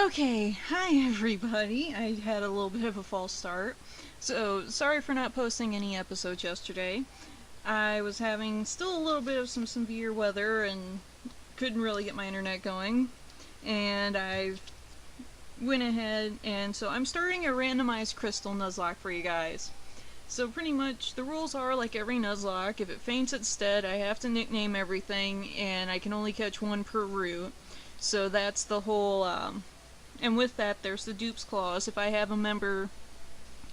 Okay, hi everybody. I had a little bit of a false start, so sorry for not posting any episodes yesterday. I was having still a little bit of some severe weather and couldn't really get my internet going, and I went ahead and so I'm starting a randomized crystal nuzlocke for you guys. So pretty much the rules are like every Nuzlocke. If it faints its dead, I have to nickname everything, and I can only catch one per route. So that's the whole and with that, there's the dupes clause. If I have a member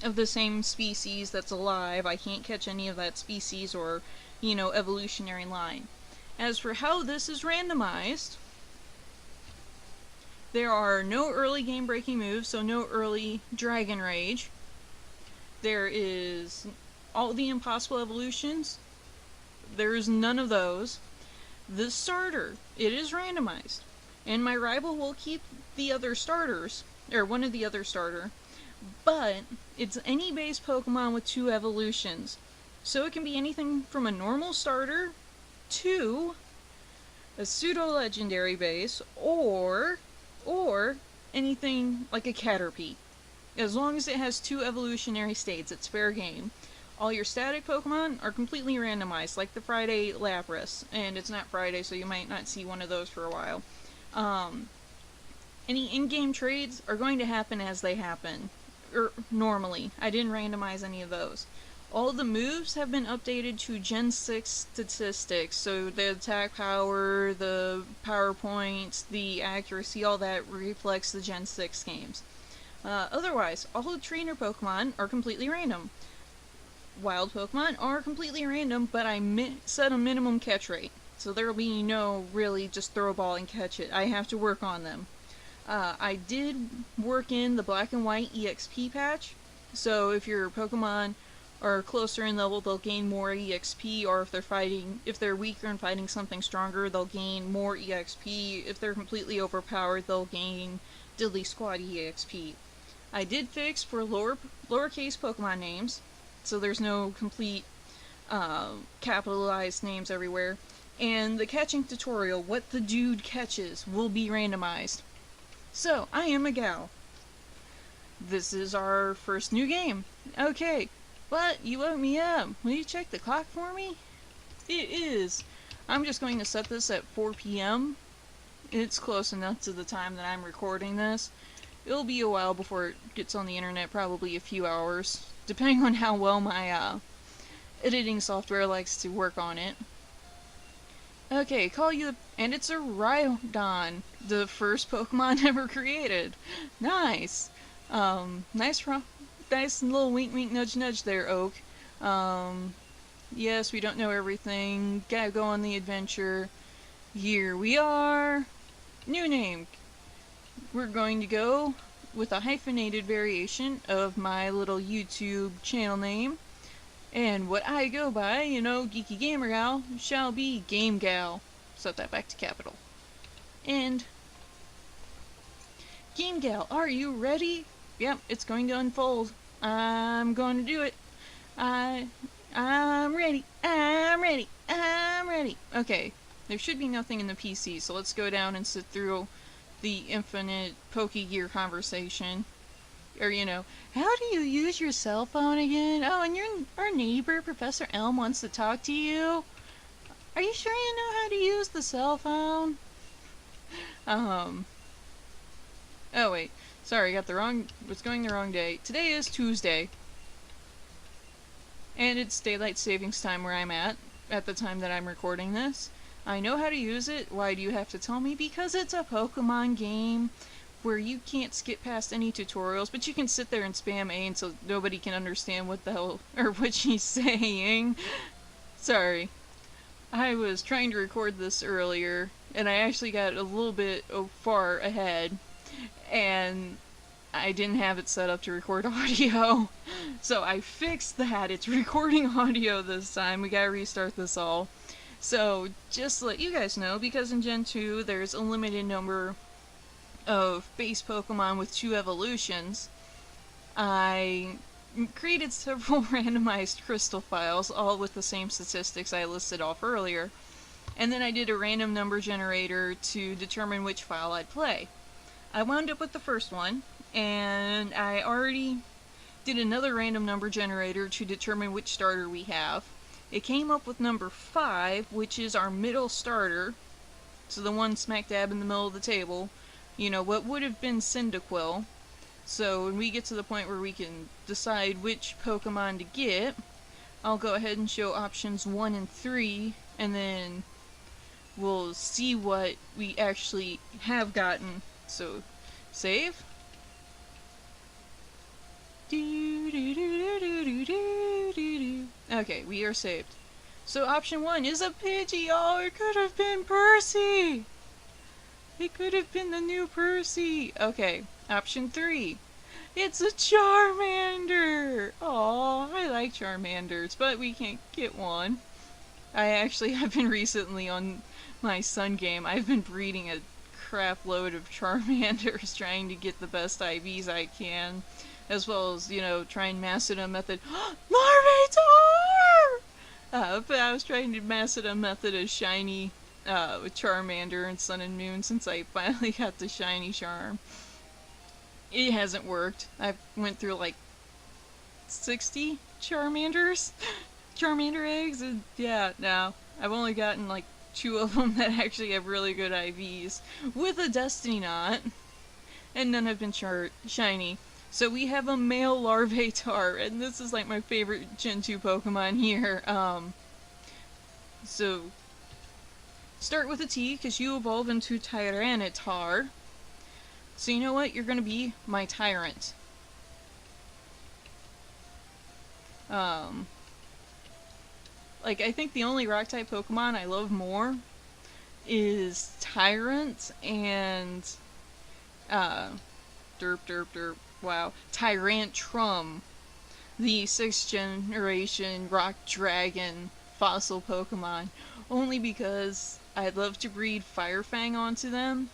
of the same species that's alive, I can't catch any of that species or, evolutionary line. As for how this is randomized, there are no early game breaking moves, so no early Dragon Rage. There is all the impossible evolutions. There is none of those. The starter, it is randomized. And my rival will keep the other starters, or one of the other starter, but it's any base Pokemon with 2 evolutions. So it can be anything from a normal starter to a pseudo-legendary base, or anything like a Caterpie. As long as it has 2 evolutionary states, it's fair game. All your static Pokemon are completely randomized, like the Friday Lapras, and it's not Friday, so you might not see one of those for a while. Any in-game trades are going to happen as they happen, normally. I didn't randomize any of those. All the moves have been updated to Gen 6 statistics, so the attack power, the power points, the accuracy, all that reflects the Gen 6 games. Otherwise, all the trainer Pokemon are completely random. Wild Pokemon are completely random, but I set a minimum catch rate. So there will be no really just throw a ball and catch it. I have to work on them. I did work in the black and white EXP patch. So if your Pokemon are closer in level, they'll gain more EXP, or if they're weaker and fighting something stronger, they'll gain more EXP. If they're completely overpowered, they'll gain Diddly Squad EXP. I did fix for lowercase Pokemon names, so there's no complete capitalized names everywhere. And the catching tutorial, what the dude catches, will be randomized. So, I am a gal. This is our first new game. Okay, but you woke me up. Will you check the clock for me? It is. I'm just going to set this at 4 p.m. It's close enough to the time that I'm recording this. It'll be a while before it gets on the internet, probably a few hours, depending on how well my editing software likes to work on it. Okay, call you, and it's a Rhydon, the first Pokemon ever created. Nice. Nice little wink wink nudge nudge there, Oak. Yes, we don't know everything. Gotta go on the adventure. Here we are. New name. We're going to go with a hyphenated variation of my little YouTube channel name. And what I go by, GeekyGamer Gal, shall be Game Gal. Set that back to capital. And Game Gal, are you ready? Yep, it's going to unfold. I'm going to do it. I'm ready. I'm ready. I'm ready. Okay, there should be nothing in the PC, so let's go down and sit through the infinite Pokegear conversation. Or, how do you use your cell phone again? Oh, and our neighbor, Professor Elm, wants to talk to you. Are you sure you know how to use the cell phone? Oh wait, sorry, was going the wrong day. Today is Tuesday. And it's daylight savings time where I'm at the time that I'm recording this. I know how to use it. Why do you have to tell me? Because it's a Pokemon game where you can't skip past any tutorials, but you can sit there and spam A so nobody can understand what the hell, or what she's saying. Sorry. I was trying to record this earlier, and I actually got a little bit far ahead, and I didn't have it set up to record audio. So I fixed that. It's recording audio this time. We gotta restart this all. So, just to let you guys know, because in Gen 2 there's a limited number of base Pokemon with 2 evolutions, I created several randomized crystal files, all with the same statistics I listed off earlier, and then I did a random number generator to determine which file I'd play. I wound up with the first one, and I already did another random number generator to determine which starter we have. It came up with number 5, which is our middle starter, so the one smack dab in the middle of the table. You know, what would have been Cyndaquil. So when we get to the point where we can decide which Pokemon to get, I'll go ahead and show options 1 and 3, and then we'll see what we actually have gotten. So, save. Okay, we are saved. So option 1 is a Pidgey. Oh, it could have been Percy! It could have been the new Percy! Okay, option 3. It's a Charmander! Aw, I like Charmanders, but we can't get one. I actually have been recently on my Sun game. I've been breeding a crap load of Charmanders, trying to get the best IVs I can, as well as, you know, trying Maceta method. Larvitar! But I was trying to Maceta method a shiny with Charmander and Sun and Moon since I finally got the shiny charm. It hasn't worked. I went through like 60 Charmanders, Charmander eggs, and yeah, no. I've only gotten like 2 of them that actually have really good IVs, with a Destiny Knot, and none have been shiny. So we have a male Larvitar, and this is like my favorite Gen 2 Pokemon here. So, start with a T, because you evolve into Tyranitar. So you know what? You're gonna be my Tyrant. Like, I think the only Rock-type Pokemon I love more is Tyrant and, wow, Tyrantrum, the 6th generation Rock Dragon fossil Pokemon, only because I'd love to breed Firefang onto them,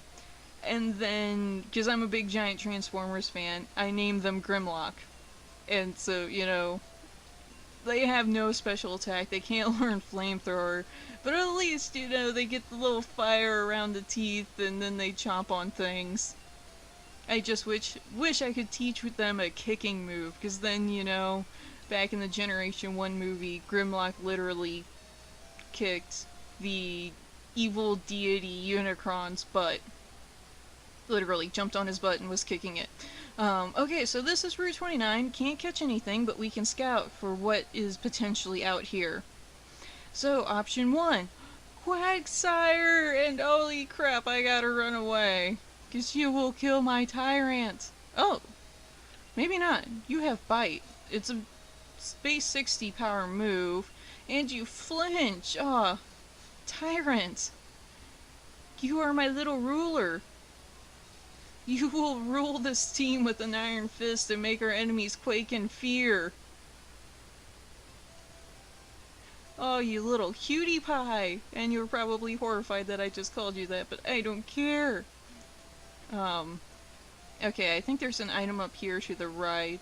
and then, because I'm a big giant Transformers fan, I named them Grimlock. And so, you know, they have no special attack, they can't learn Flamethrower, but at least, you know, they get the little fire around the teeth and then they chomp on things. I just wish I could teach with them a kicking move, because then, you know, back in the Generation 1 movie, Grimlock literally kicked the evil deity Unicron's butt. Literally jumped on his butt and was kicking it. Okay, so this is Route 29. Can't catch anything, but we can scout for what is potentially out here. So, option 1. Quagsire! And holy crap, I gotta run away. Because you will kill my Tyrant. Oh, maybe not. You have Bite. It's a Space 60 power move, and you flinch. Ah, Tyrant. You are my little ruler. You will rule this team with an iron fist and make our enemies quake in fear. Oh, you little cutie pie! And you're probably horrified that I just called you that, but I don't care. Okay, I think there's an item up here to the right.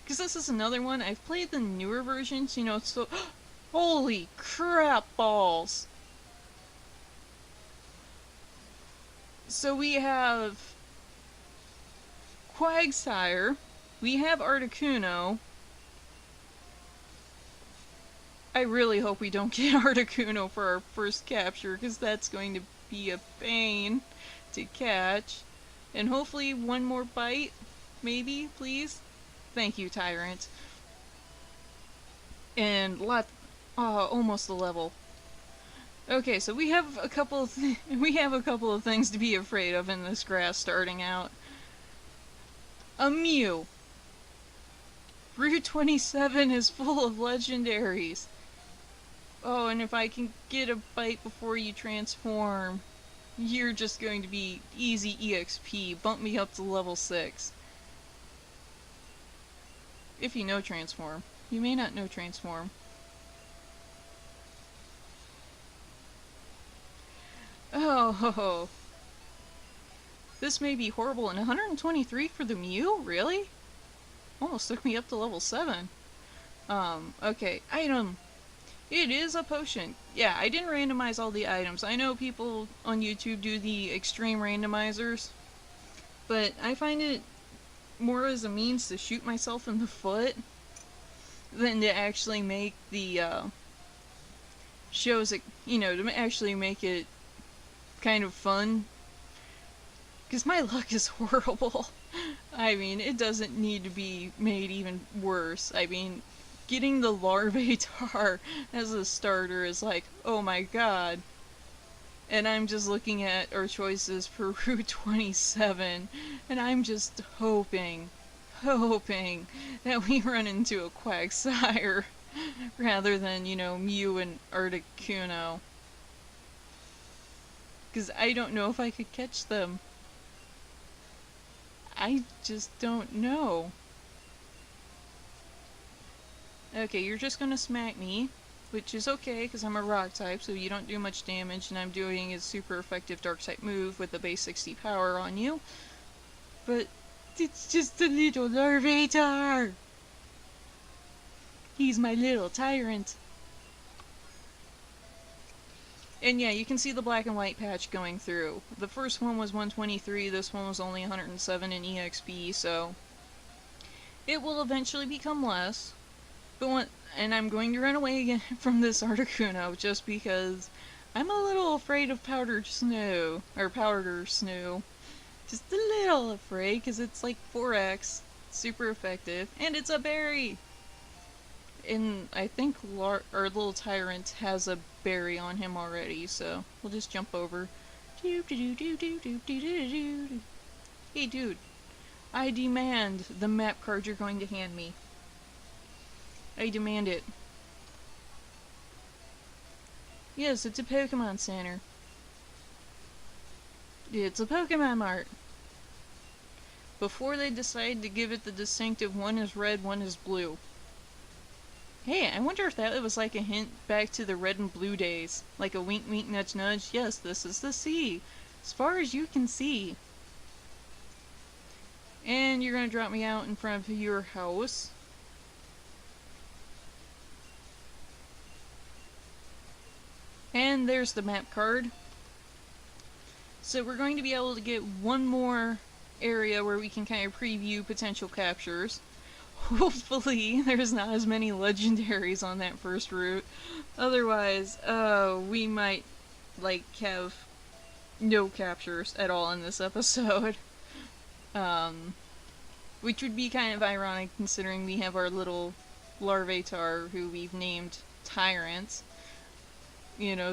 Because this is another one. I've played the newer versions, you know, so... Holy crap balls! So we have Quagsire, we have Articuno. I really hope we don't get Articuno for our first capture, because that's going to be a pain to catch. And hopefully one more bite, maybe, please? Thank you, Tyrant. And almost a level. Okay, so we have a couple of things to be afraid of in this grass starting out. A Mew. Route 27 is full of legendaries. Oh, and if I can get a bite before you transform, you're just going to be easy EXP. Bump me up to level 6. If you know transform. You may not know transform. Oh, this may be horrible. And 123 for the Mew? Really? Almost took me up to level 7. Okay, item. It is a potion. Yeah, I didn't randomize all the items. I know people on YouTube do the extreme randomizers. but I find it more as a means to shoot myself in the foot than to actually make the shows, to actually make it kind of fun. Because my luck is horrible. I mean, it doesn't need to be made even worse. I mean, getting the Larvatar as a starter is like, oh my god. And I'm just looking at our choices for Route 27, and I'm just hoping that we run into a Quagsire rather than, Mew and Articuno. Because I don't know if I could catch them. I just don't know. Okay, you're just gonna smack me, which is okay, because I'm a rock type, so you don't do much damage, and I'm doing a super effective dark type move with the base 60 power on you. But it's just a little Larvatar! He's my little tyrant. And yeah, you can see the black and white patch going through. The first one was 123, this one was only 107 in EXP, so it will eventually become less. But and I'm going to run away again from this Articuno just because I'm a little afraid of powdered snow, or powder snow. Just a little afraid, because it's like 4x, super effective, and it's a berry! And I think our little tyrant has a berry on him already, so we'll just jump over. Hey dude, I demand the map card you're going to hand me. I demand it. Yes, it's a Pokemon Center. It's a Pokemon Mart. Before they decide to give it the distinctive one is red, one is blue. Hey, I wonder if that was like a hint back to the red and blue days. Like a wink wink nudge nudge. Yes, this is the sea. As far as you can see. And you're gonna drop me out in front of your house. And there's the map card. So we're going to be able to get one more area where we can kind of preview potential captures. Hopefully there's not as many legendaries on that first route. Otherwise, we might, have no captures at all in this episode. Which would be kind of ironic considering we have our little Larvatar who we've named Tyrant.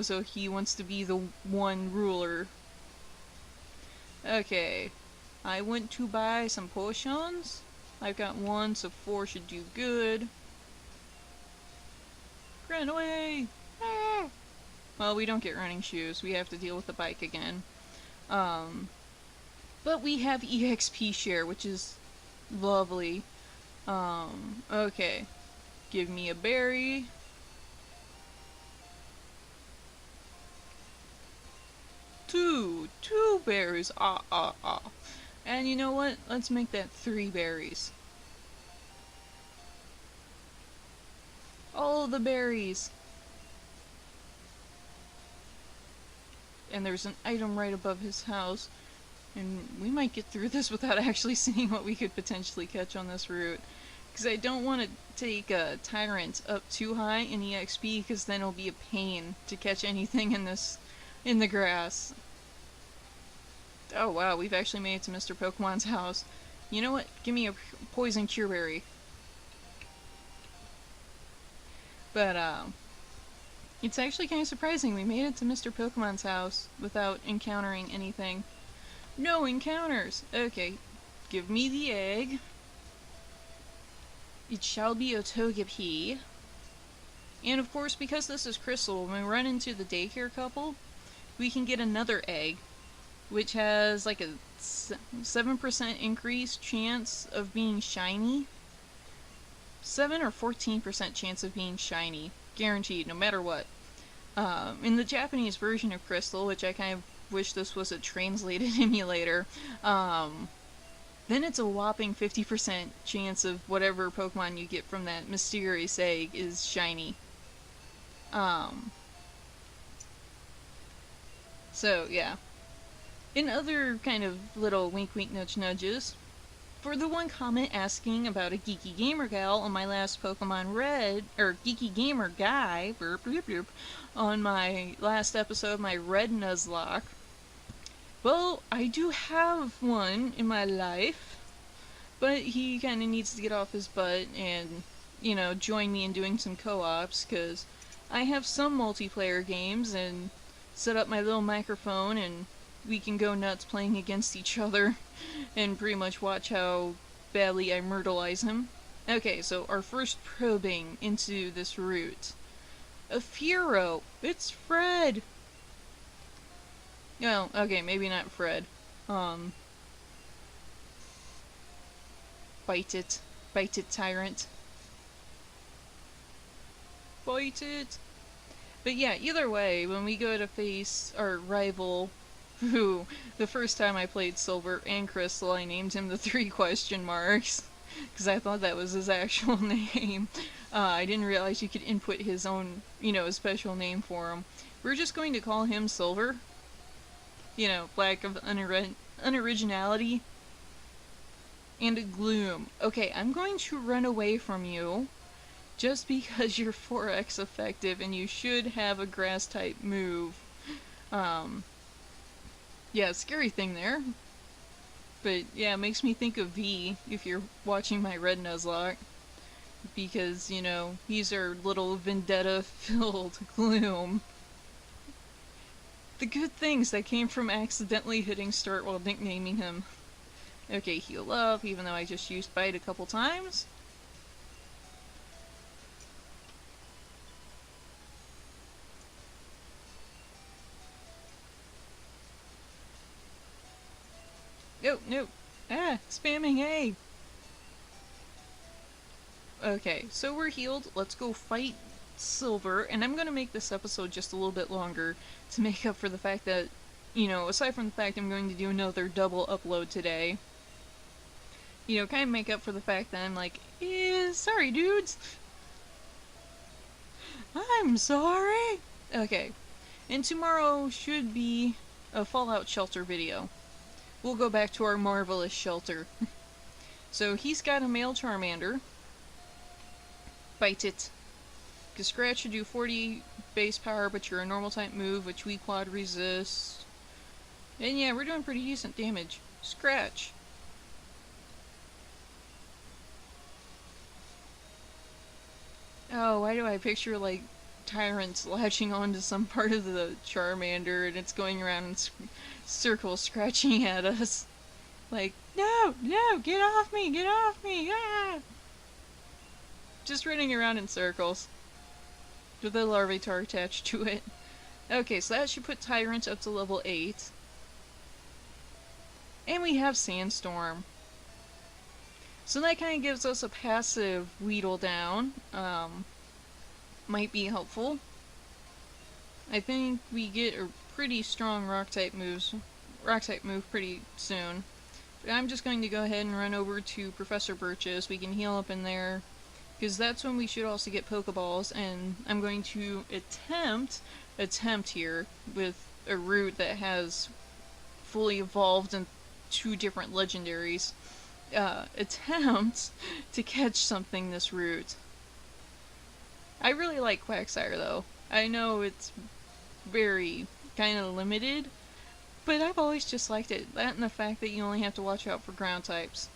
So he wants to be the one ruler. Okay, I went to buy some potions. I've got 1, so 4 should do good. Run away! Ah! Well, we don't get running shoes. We have to deal with the bike again. But we have EXP share, which is lovely. Okay. Give me a berry. Two berries. And you know what? Let's make that 3 berries. All the berries. And there's an item right above his house. And we might get through this without actually seeing what we could potentially catch on this route. Because I don't want to take a Tyrant up too high in EXP, because then it'll be a pain to catch anything in the grass. Oh wow, we've actually made it to Mr. Pokemon's house. You know what? Give me a poison cure berry. But, it's actually kind of surprising we made it to Mr. Pokemon's house without encountering anything. No encounters! Okay, give me the egg. It shall be a Togepi. And of course, because this is Crystal, when we run into the daycare couple, we can get another egg, which has like a 7% increased chance of being shiny. 7 or 14% chance of being shiny. Guaranteed, no matter what. In the Japanese version of Crystal, which I kind of wish this was a translated emulator, then it's a whopping 50% chance of whatever Pokemon you get from that mysterious egg is shiny. So, yeah. In other kind of little wink wink nudge nudges, for the one comment asking about a GeekyGamer Gal on my last Pokemon Red, or GeekyGamer Guy, burp, burp, burp, on my last episode of my Red Nuzlocke, well, I do have one in my life, but he kind of needs to get off his butt and, you know, join me in doing some co-ops, because I have some multiplayer games and set up my little microphone and we can go nuts playing against each other and pretty much watch how badly I myrtleize him. Okay, so our first probing into this route. A Furo! It's Fred! No, okay, maybe not Fred. Bite it. Bite it, tyrant. Bite it! But yeah, either way, when we go to face our rival, who, the first time I played Silver and Crystal, I named him the 3 question marks, because I thought that was his actual name. I didn't realize you could input his own, you know, special name for him. We're just going to call him Silver. You know, lack of unoriginality. And a Gloom. Okay, I'm going to run away from you, just because you're 4x effective and you should have a grass type move. Yeah, scary thing there. But yeah, it makes me think of V if you're watching my Red Nuzlocke. Because, you know, he's our little vendetta-filled Gloom. The good things that came from accidentally hitting start while nicknaming him. Okay, heal up, even though I just used Bite a couple times. No, no. Ah, spamming A. Okay, so we're healed. Let's go fight Silver. And I'm going to make this episode just a little bit longer to make up for the fact that, you know, aside from the fact I'm going to do another double upload today, you know, kind of make up for the fact that I'm like, sorry dudes. I'm sorry. Okay. And tomorrow should be a Fallout Shelter video. We'll go back to our marvelous shelter. So he's got a male Charmander. Bite it. Because Scratch should do 40 base power, but you're a normal type move, which we quad resist. And yeah, we're doing pretty decent damage. Scratch. Oh, why do I picture, like, tyrants latching onto some part of the Charmander and it's going around in circles scratching at us? Like, no, no, get off me, ah! Just running around in circles with a Larvitar attached to it. Okay, so that should put Tyrant up to level 8. And we have Sandstorm. So that kind of gives us a passive Weedle down. Might be helpful. I think we get a pretty strong Rock-type move pretty soon. But I'm just going to go ahead and run over to Professor Birch's. We can heal up in there, because that's when we should also get Pokeballs, and I'm going to attempt here with a route that has fully evolved in 2 different legendaries. Attempt to catch something this route. I really like Quagsire though. I know it's very kind of limited, but I've always just liked it. That and the fact that you only have to watch out for ground types.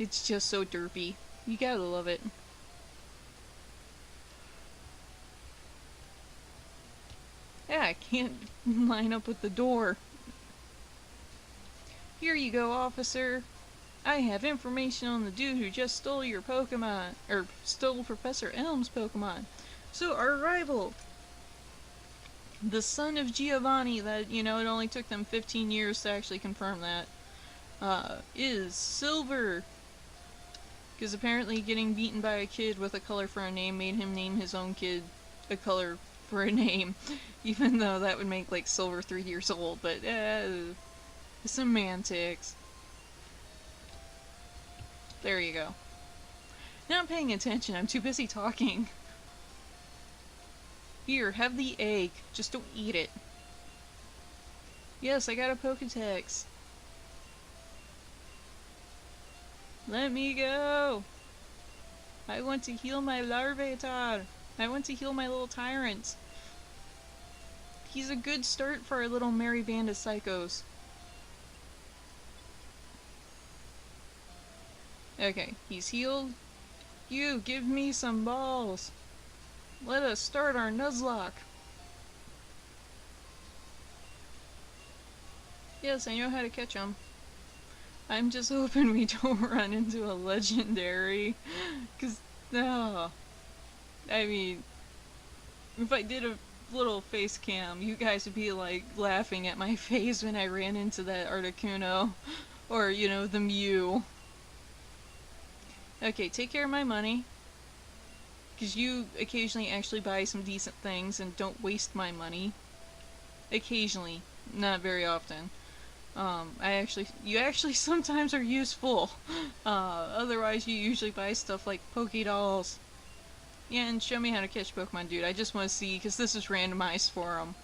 It's just so derpy. You gotta love it. Yeah, I can't line up with the door. Here you go, officer. I have information on the dude who just stole your Pokemon, or stole Professor Elm's Pokemon. So our rival, the son of Giovanni, that, you know, it only took them 15 years to actually confirm that, is Silver. Because apparently getting beaten by a kid with a color for a name made him name his own kid a color for a name. Even though that would make, like, Silver 3 years old, but, semantics. There you go. Not paying attention, I'm too busy talking. Here, have the egg. Just don't eat it. Yes, I got a Pokedex. Let me go! I want to heal my Larvitar! I want to heal my little tyrant! He's a good start for our little merry band of psychos. Okay, he's healed. You, give me some balls! Let us start our Nuzlocke! Yes, I know how to catch them. I'm just hoping we don't run into a legendary. Cause, no. I mean, if I did a little face cam, you guys would be like laughing at my face when I ran into that Articuno. Or, you know, the Mew. Okay, take care of my money. Because you occasionally actually buy some decent things and don't waste my money. Occasionally. Not very often. You actually sometimes are useful. Otherwise you usually buy stuff like Pokédolls. Yeah, and show me how to catch Pokemon, dude. I just want to see, because this is randomized for him.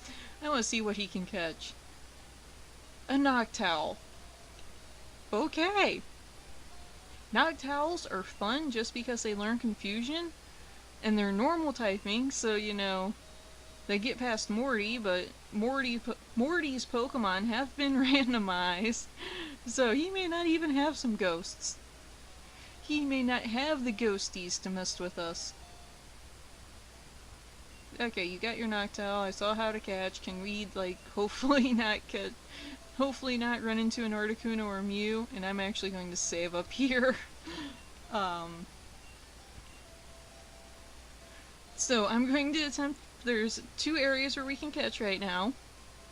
I want to see what he can catch. A Noctowl. Okay. Noctowls are fun just because they learn Confusion. And they're normal typing, so, you know, they get past Morty, but Morty's Pokemon have been randomized. So he may not even have some ghosts. He may not have the ghosties to mess with us. Okay, you got your Noctowl. I saw how to catch. Can we, like, hopefully not run into an Articuno or Mew? And I'm actually going to save up here. So I'm going to attempt. There's 2 areas where we can catch right now.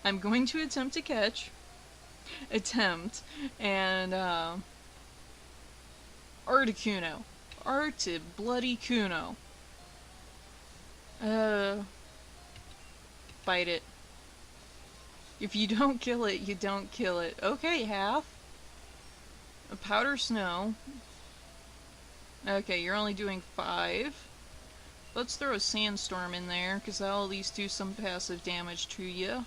I'm going to attempt to catch. And Articuno. Bloody Cuno. Bite it. If you don't kill it, you don't kill it. Okay, half. A Powder Snow. Okay, you're only doing 5. Let's throw a Sandstorm in there, because that'll at least do some passive damage to you.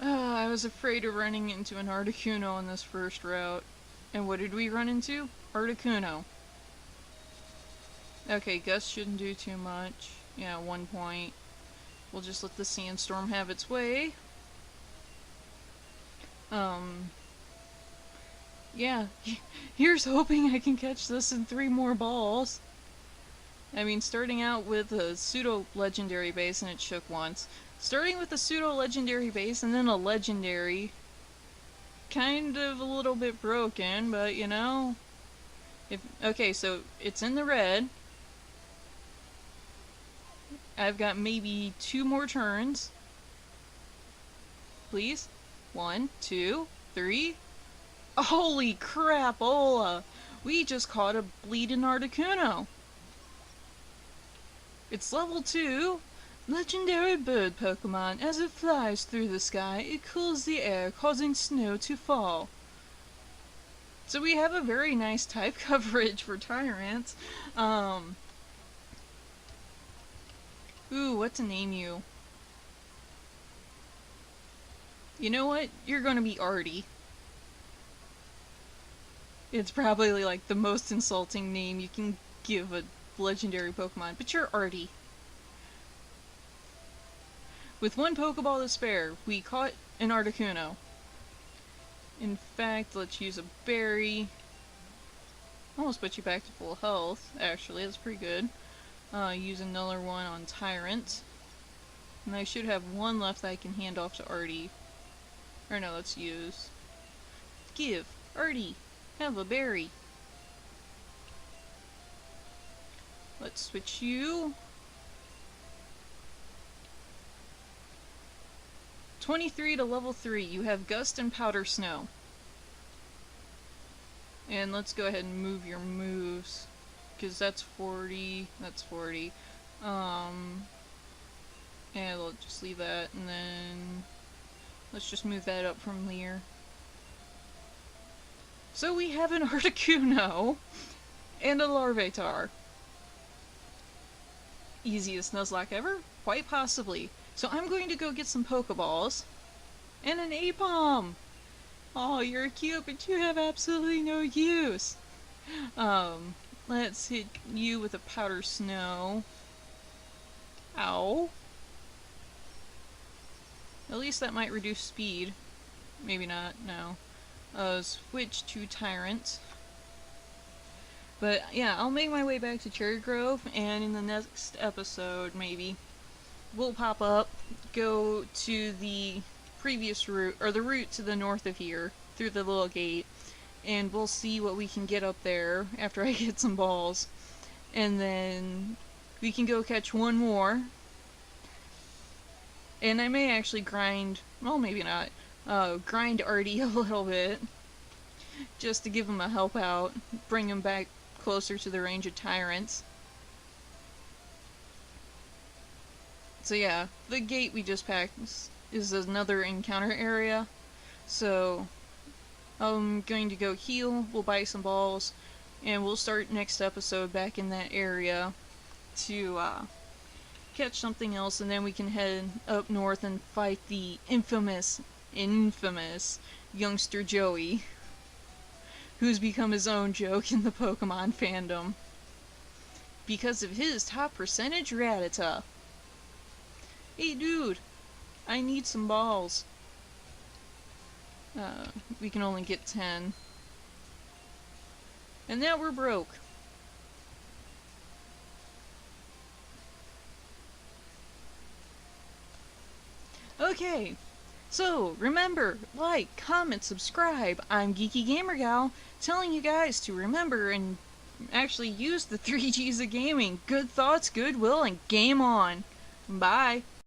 I was afraid of running into an Articuno on this first route. And what did we run into? Articuno. Okay, Gust shouldn't do too much. Yeah, 1 point. We'll just let the Sandstorm have its way. Yeah. Here's hoping I can catch this in 3 more balls. I mean, starting out with a Pseudo-legendary base, and it shook once. Starting with a Pseudo-legendary base and then a legendary. Kind of a little bit broken, but you know. Okay, so it's in the red. I've got maybe 2 more turns. Please. 1, 2, 3. Holy crap, Ola! We just caught a bleeding Articuno. It's level 2. Legendary bird Pokemon. As it flies through the sky, it cools the air, causing snow to fall. So we have a very nice type coverage for Tyrants. Ooh, what to name you? You know what? You're gonna be Artie. It's probably like the most insulting name you can give a legendary Pokemon, but you're Artie. With 1 Pokeball to spare, we caught an Articuno. In fact, let's use a berry. Almost put you back to full health, actually, that's pretty good. Use another one on Tyrant. And I should have 1 left that I can hand off to Artie. Or no, let's use. Give! Artie! Have a berry! Let's switch you. 23 to level 3. You have Gust and Powder Snow. And let's go ahead and move your moves. Because that's 40. That's 40. And we'll just leave that. And then Let's just move that up from Lear. So we have an Articuno and a Larvitar. Easiest Nuzlocke ever? Quite possibly. So I'm going to go get some Pokeballs and an Apom. Oh, you're cute, but you have absolutely no use. Let's hit you with a Powder Snow. Ow. At least that might reduce speed. Maybe not, no. Switch to Tyrant. But yeah, I'll make my way back to Cherry Grove, and in the next episode, maybe, we'll pop up, go to the previous route, or the route to the north of here, through the little gate, and we'll see what we can get up there after I get some balls. And then we can go catch one more. And I may actually grind, well, maybe not, grind Artie a little bit, just to give him a help out, bring him back closer to the range of Tyrants. So yeah, the gate we just packed is another encounter area, so I'm going to go heal, we'll buy some balls, and we'll start next episode back in that area to catch something else, and then we can head up north and fight the infamous youngster Joey, who's become his own joke in the Pokemon fandom because of his top percentage Rattata. Hey dude, I need some balls. We can only get 10. And now we're broke. Okay, so remember, like, comment, subscribe. I'm GeekyGamer Gal, telling you guys to remember and actually use the 3 G's of gaming. Good thoughts, goodwill, and game on. Bye.